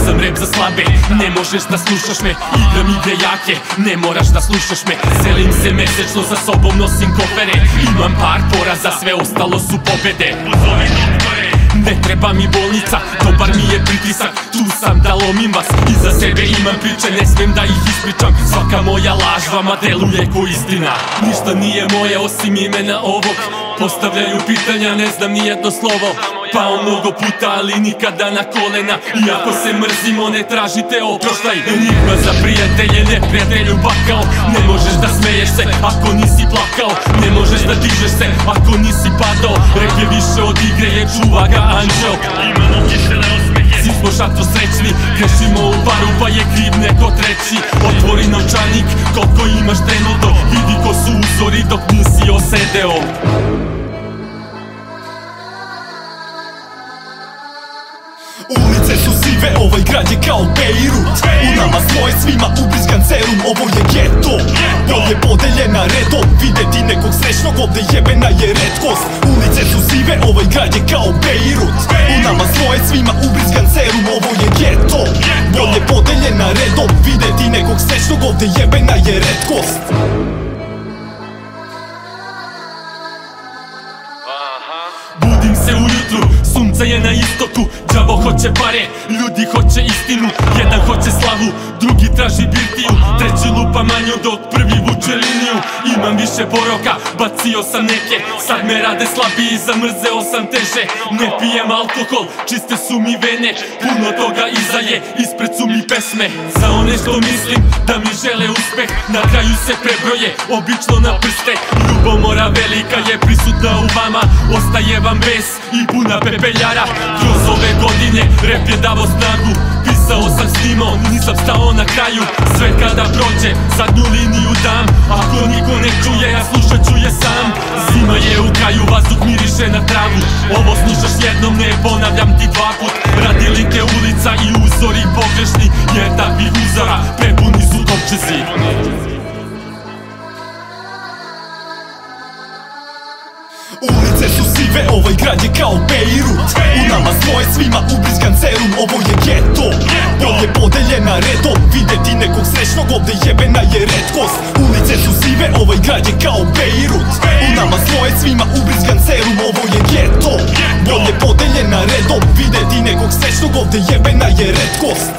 sam rap za slabe, ne možeš da slušaš me. Igram igre jake, ne moraš da slušaš me. Selim se mesečno, sa sobom nosim kofere. Imam par poraza, sve ostalo su pobede. Pozovi doktore, ne treba mi bolnica, dobar mi je pritisak. Tu sam da lomim vas, iza sebe imam priče, ne smem da ih ispričam. Svaka moja laž vama deluje ko istina. Ništa nije moje osim imena ovog. Postavljaju pitanja, ne znam ni jedno slovo. Pao mnogo puta, ali nikada na kolena. Iako se mrzimo, ne tražite oproštaj. Enigma za prijatelje, neprijatelju bakao. Ne možeš da smeješ se ako nisi plakao. Ne možeš da dižeš se ako nisi padao. Rek je više od igre, je čuva ga anđeo. Imamo kisele osmehe, svi smo šatro srećni. Grešimo u paru pa je kriv neko treći. Otvori novčanik, koliko imaš trenutno. Vidi ko su uzori dok nisi osedeo. Ulice su sive, ovaj grad je kao Bejrut. U nama svoje, svima ubrizgan serum, ovo je geto. Bolje podeljena redom, videti nekog srećnog, ovde jebena je retkost. Ulice su sive, ovaj grad je kao Bejrut. U nama svoje, svima ubrizgan serum, ovo je geto. Bolje podeljena redom, videti nekog srećnog, ovde jebena je retkost. Budim se ujutru, sunce je na istoku. Đavo hoće pare, ljudi hoće istinu. Jedan hoće slavu, drugi traži birtiju. Treći lupa manju dok prvi vuče liniju. Imam više poroka, bacio sam neke. Sad me rade slabiji, zamrzeo sam teže. Ne pijem alkohol, čiste su mi vene. Puno toga iza je, ispred su mi pesme. Za one što mislim da mi žele uspeh, na kraju se prebroje, obično na prste. Ljubomora velika je prisutna u vama. Ostaje vam bes i puna pepeljara. Kroz ove godine rep je davo snagu. Pisao sam, snimao, nisam stao na kraju. Sve kada prođe, zadnju liniju dam. Ako niko ne čuje, ja slušat ću je sam. Zima je u kraju, vazduh miriše na travu. Ovo slušaš jednom, ne ponavljam ti dva put. Radili te ulica i uzori pogrešni, jer takvih uzora prepuni su kovčezi. Ulice su sive, ovaj grad je kao Bejrut. U nama svoje, svima ubrizgan serum, ovo je geto. Bolje podeljena redom, videti nekog srećnog, ovde jebena je retkost. Ulice su sive, ovaj grad je kao Bejrut. U nama svoje, svima ubrizgan serum, ovo je geto. Bolje podeljena redom, videti nekog srećnog, ovde jebena je retkost.